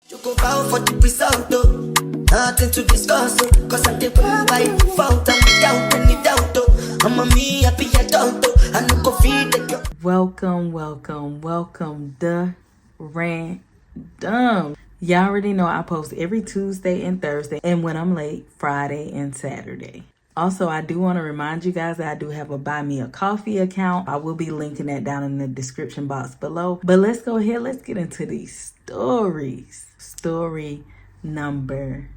You go bow for the result, though. Nothing to discuss, oh. Cause I did by default and without any doubt, though. I'm a me happy adult, though. I no go feed the girl. Welcome the random. Y'all already know I post every Tuesday and Thursday, and when I'm late, Friday and Saturday. Also, I do want to remind you guys that I do have a Buy Me a Coffee account. I will be linking that down in the description box below. But let's go ahead. Let's get into these stories. Story number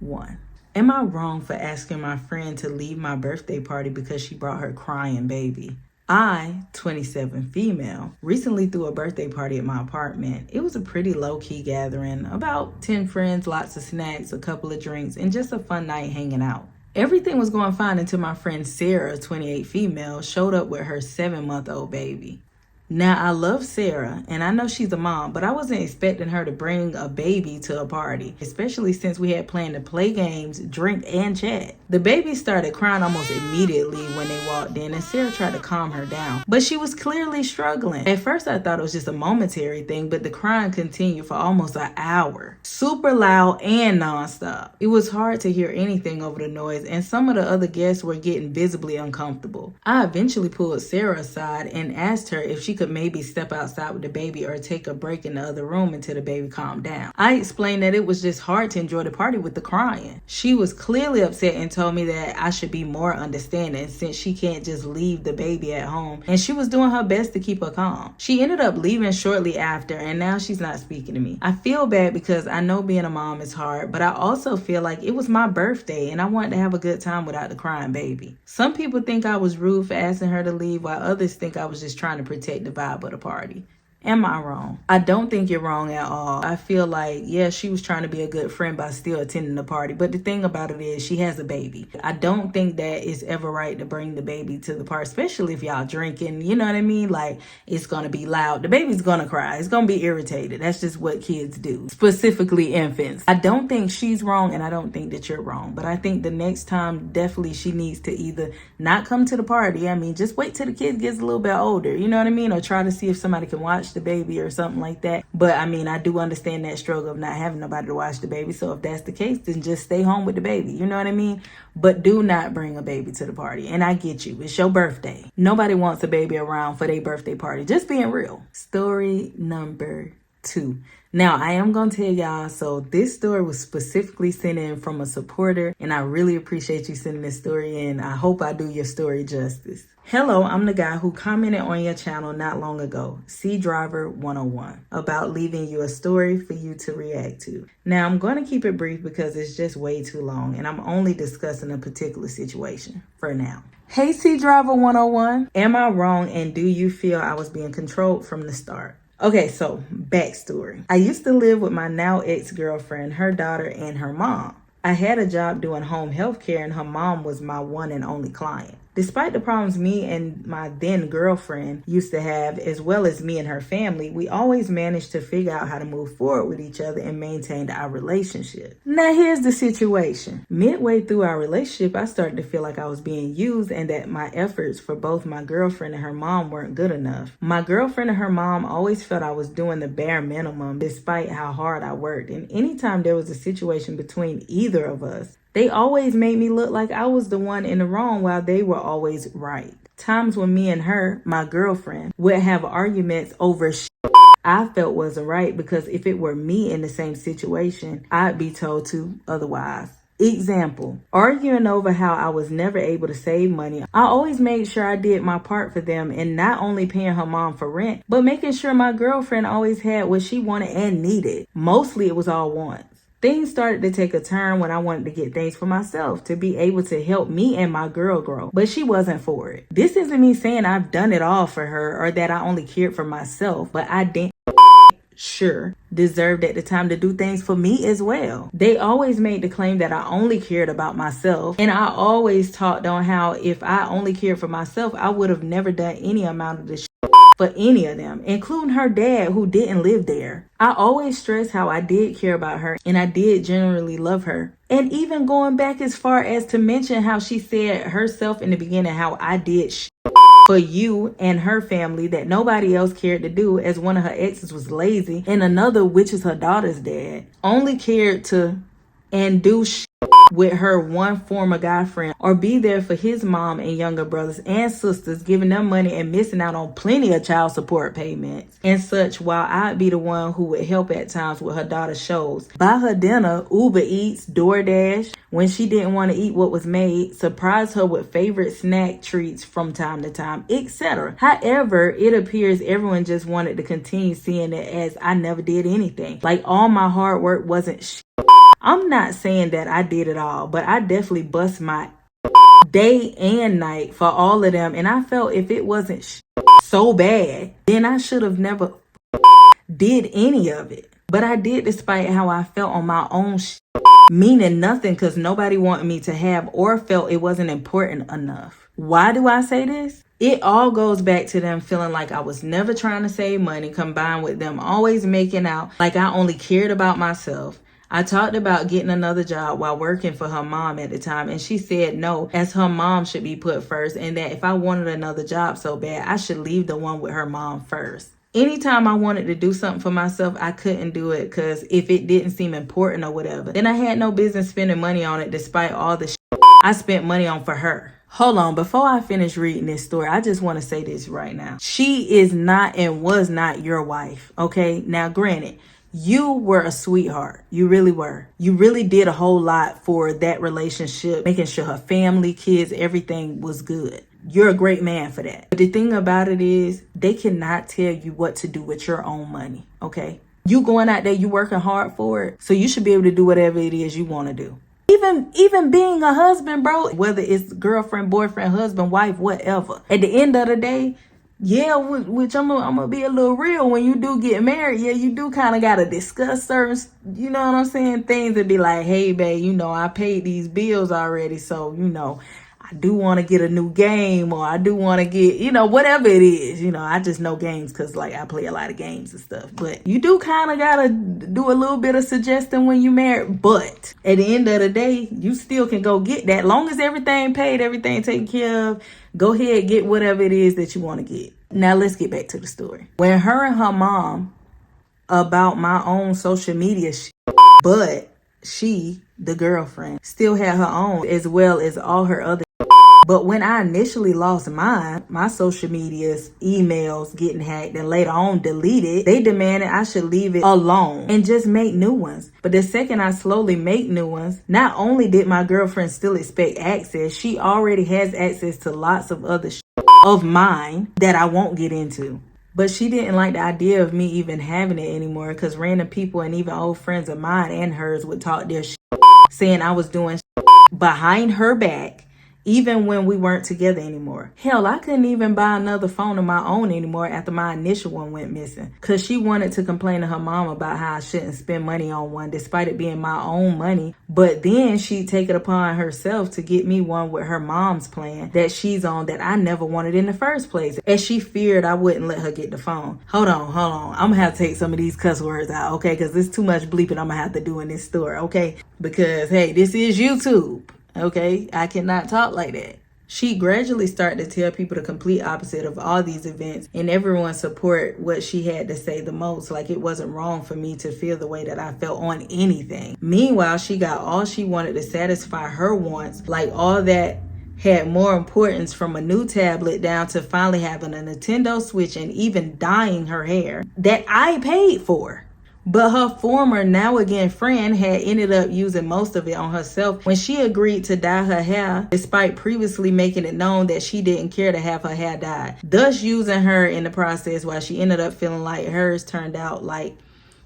1. Am I wrong for asking my friend to leave my birthday party because she brought her crying baby? I, 27 female, recently threw a birthday party at my apartment. It was a pretty low-key gathering, about 10 friends, lots of snacks, a couple of drinks, and just a fun night hanging out. Everything was going fine until my friend Sarah, 28 female, showed up with her 7-month-old baby. Now, I love Sarah, and I know she's a mom, but I wasn't expecting her to bring a baby to a party, especially since we had planned to play games, drink, and chat. The baby started crying almost immediately when they walked in, and Sarah tried to calm her down, but she was clearly struggling. At first, I thought it was just a momentary thing, but the crying continued for almost an hour. Super loud and nonstop. It was hard to hear anything over the noise, and some of the other guests were getting visibly uncomfortable. I eventually pulled Sarah aside and asked her if she could maybe step outside with the baby or take a break in the other room until the baby calmed down. I explained that it was just hard to enjoy the party with the crying. She was clearly upset and told me that I should be more understanding since she can't just leave the baby at home, and she was doing her best to keep her calm. She ended up leaving shortly after, and now she's not speaking to me. I feel bad because I know being a mom is hard, but I also feel like it was my birthday and I wanted to have a good time without the crying baby. Some people think I was rude for asking her to leave, while others think I was just trying to protect the vibe of the party. Am I wrong? I don't think you're wrong at all. I feel like, yeah, she was trying to be a good friend by still attending the party. But the thing about it is she has a baby. I don't think that it's ever right to bring the baby to the party, especially if y'all drinking. You know what I mean? Like, it's going to be loud. The baby's going to cry. It's going to be irritated. That's just what kids do, specifically infants. I don't think she's wrong, and I don't think that you're wrong. But I think the next time, definitely she needs to either not come to the party. I mean, just wait till the kid gets a little bit older. You know what I mean? Or try to see if somebody can watch the baby or something like that. But I mean, I do understand that struggle of not having nobody to watch the baby. So if that's the case, then just stay home with the baby. You know what I mean? But do not bring a baby to the party. And I get you. It's your birthday. Nobody wants a baby around for their birthday party. Just being real. Story number 2. Now, I am going to tell y'all, so this story was specifically sent in from a supporter, and I really appreciate you sending this story in. I hope I do your story justice. Hello, I'm the guy who commented on your channel not long ago, C Driver 101, about leaving you a story for you to react to. Now, I'm going to keep it brief because it's just way too long, and I'm only discussing a particular situation for now. Hey, C Driver 101, am I wrong, and do you feel I was being controlled from the start? Okay, so backstory. I used to live with my now ex-girlfriend, her daughter, and her mom. I had a job doing home health care, and her mom was my one and only client. Despite the problems me and my then girlfriend used to have, as well as me and her family, we always managed to figure out how to move forward with each other and maintained our relationship. Now here's the situation. Midway through our relationship, I started to feel like I was being used and that my efforts for both my girlfriend and her mom weren't good enough. My girlfriend and her mom always felt I was doing the bare minimum despite how hard I worked. And anytime there was a situation between either of us, they always made me look like I was the one in the wrong while they were always right. Times when me and her, my girlfriend, would have arguments over I felt wasn't right because if it were me in the same situation, I'd be told to otherwise. Example, arguing over how I was never able to save money. I always made sure I did my part for them and not only paying her mom for rent, but making sure my girlfriend always had what she wanted and needed. Mostly it was all once. Things started to take a turn when I wanted to get things for myself to be able to help me and my girl grow, but she wasn't for it. This isn't me saying I've done it all for her or that I only cared for myself, but I didn't deserved at the time to do things for me as well. They always made the claim that I only cared about myself, and I always talked on how if I only cared for myself, I would have never done any amount of this for any of them, including her dad who didn't live there. I always stressed how I did care about her and I did generally love her. And even going back as far as to mention how she said herself in the beginning how I did for you and her family that nobody else cared to do, as one of her exes was lazy, and another, which is her daughter's dad, only cared to and do with her one former guy friend, or be there for his mom and younger brothers and sisters, giving them money and missing out on plenty of child support payments and such, while I'd be the one who would help at times with her daughter's shows, buy her dinner, Uber Eats, DoorDash when she didn't want to eat what was made, surprise her with favorite snack treats from time to time, etc. However, it appears everyone just wanted to continue seeing it as I never did anything, like all my hard work wasn't I'm not saying that I did it all, but I definitely bust my day and night for all of them. And I felt if it wasn't so bad, then I should have never did any of it. But I did despite how I felt on my own meaning nothing, because nobody wanted me to have or felt it wasn't important enough. Why do I say this? It all goes back to them feeling like I was never trying to save money, combined with them always making out like I only cared about myself. I talked about getting another job while working for her mom at the time, and she said no, as her mom should be put first, and that if I wanted another job so bad, I should leave the one with her mom first. Anytime I wanted to do something for myself, I couldn't do it, because if it didn't seem important or whatever, then I had no business spending money on it, despite all the I spent money on for her. Hold on, before I finish reading this story, I just want to say this right now. She is not and was not your wife, okay? Now, granted, you were a sweetheart. You really were. You really did a whole lot for that relationship, making sure her family, kids, everything was good. You're a great man for that. But the thing about it is, they cannot tell you what to do with your own money, okay? You going out there, you working hard for it, so you should be able to do whatever it is you want to do. Even being a husband, bro, whether it's girlfriend, boyfriend, husband, wife, whatever. At the end of the day, yeah, which I'm gonna be a little real. When you do get married, yeah, you do kind of gotta discuss certain, you know what I'm saying, things and be like, hey, babe, I paid these bills already, so I do want to get a new game, or I do want to get, whatever it is. I just know games because like I play a lot of games and stuff. But you do kind of gotta do a little bit of suggesting when you married. But at the end of the day, you still can go get that. Long as everything paid, everything taken care of, go ahead, get whatever it is that you want to get. Now let's get back to the story. When her and her mom about my own social media but she, the girlfriend, still had her own as well as all her other. But when I initially lost mine, my social media's emails getting hacked and later on deleted, they demanded I should leave it alone and just make new ones. But the second I slowly make new ones, not only did my girlfriend still expect access, she already has access to lots of other of mine that I won't get into. But she didn't like the idea of me even having it anymore, because random people and even old friends of mine and hers would talk their saying I was doing behind her back, even when we weren't together anymore. Hell, I couldn't even buy another phone of my own anymore after my initial one went missing, because she wanted to complain to her mom about how I shouldn't spend money on one despite it being my own money. But then she'd take it upon herself to get me one with her mom's plan that she's on that I never wanted in the first place, as she feared I wouldn't let her get the phone. Hold on. I'm gonna have to take some of these cuss words out, okay? Because there's too much bleeping I'm gonna have to do in this story, okay? Because, hey, this is YouTube. Okay, I cannot talk like that. She gradually started to tell people the complete opposite of all these events, and everyone support what she had to say the most, like it wasn't wrong for me to feel the way that I felt on anything. Meanwhile, she got all she wanted to satisfy her wants, like all that had more importance, from a new tablet down to finally having a Nintendo Switch and even dyeing her hair that I paid for. But her former now again friend had ended up using most of it on herself when she agreed to dye her hair, despite previously making it known that she didn't care to have her hair dyed, thus using her in the process, while she ended up feeling like hers turned out like,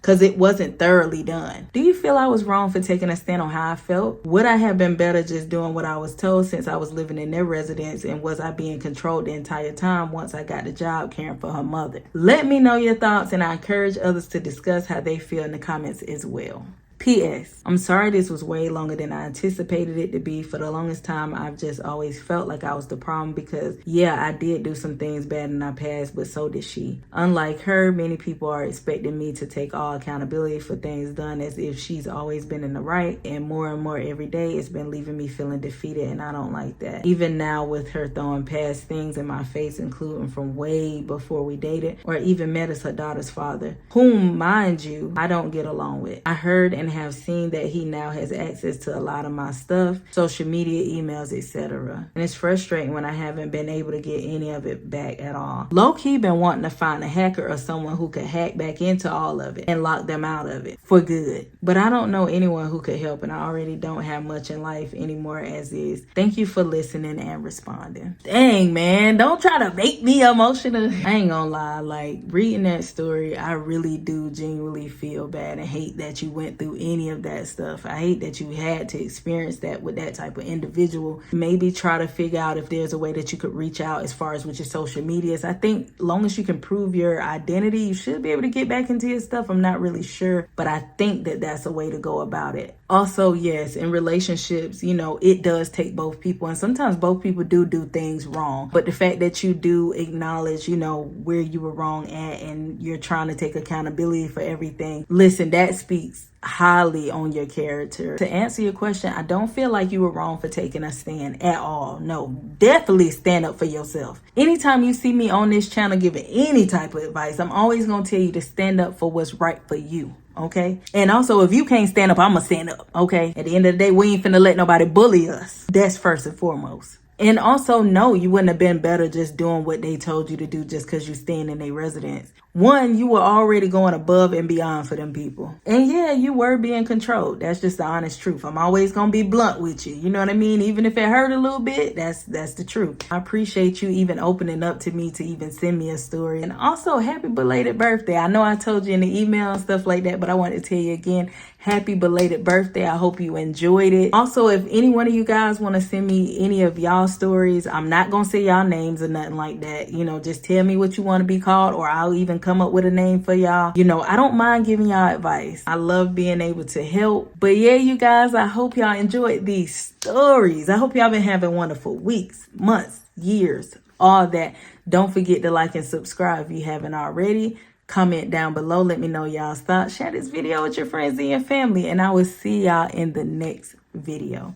because it wasn't thoroughly done. Do you feel I was wrong for taking a stand on how I felt? Would I have been better just doing what I was told, since I was living in their residence, and was I being controlled the entire time once I got the job caring for her mother? Let me know your thoughts, and I encourage others to discuss how they feel in the comments as well. P.S. I'm sorry this was way longer than I anticipated it to be. For the longest time, I've just always felt like I was the problem because, yeah, I did do some things bad in our past, but so did she. Unlike her, many people are expecting me to take all accountability for things done as if she's always been in the right, and more every day, it's been leaving me feeling defeated, and I don't like that. Even now with her throwing past things in my face, including from way before we dated or even met as her daughter's father, whom, mind you, I don't get along with. I heard and have seen that he now has access to a lot of my stuff, social media, emails, etc. And it's frustrating when I haven't been able to get any of it back at all. Low-key been wanting to find a hacker or someone who could hack back into all of it and lock them out of it for good. But I don't know anyone who could help, and I already don't have much in life anymore as is. Thank you for listening and responding. Dang, man, don't try to make me emotional. I ain't gonna lie, like reading that story, I really do genuinely feel bad and hate that you went through any of that stuff. I hate that you had to experience that with that type of individual. Maybe try to figure out if there's a way that you could reach out as far as with your social medias. I think long as you can prove your identity, you should be able to get back into your stuff. I'm not really sure, but I think that that's a way to go about it. Also, yes, in relationships, you know, it does take both people, and sometimes both people do things wrong. But the fact that you do acknowledge, you know, where you were wrong at, and you're trying to take accountability for everything, listen, that speaks highly on your character. To answer your question, I don't feel like you were wrong for taking a stand at all. No, definitely stand up for yourself. Anytime you see me on this channel giving any type of advice, I'm always going to tell you to stand up for what's right for you. Okay. And also, if you can't stand up, I'm gonna stand up. Okay. At the end of the day, we ain't finna let nobody bully us. That's first and foremost. And also, no, you wouldn't have been better just doing what they told you to do just because you staying in their residence. One, you were already going above and beyond for them people. And yeah, you were being controlled. That's just the honest truth. I'm always going to be blunt with you. You know what I mean? Even if it hurt a little bit, that's the truth. I appreciate you even opening up to me to even send me a story. And also, happy belated birthday. I know I told you in the email and stuff like that, but I wanted to tell you again, happy belated birthday. I hope you enjoyed it. Also, if any one of you guys want to send me any of y'all stories, I'm not going to say y'all names or nothing like that. You know, just tell me what you want to be called, or I'll even come up with a name for y'all. You know, I don't mind giving y'all advice. I love being able to help. But yeah, you guys, I hope y'all enjoyed these stories. I hope y'all been having wonderful weeks, months, years, all that. Don't forget to like and subscribe if you haven't already. Comment down below. Let me know y'all's thoughts. Share this video with your friends and your family. And I will see y'all in the next video.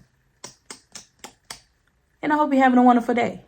And I hope you're having a wonderful day.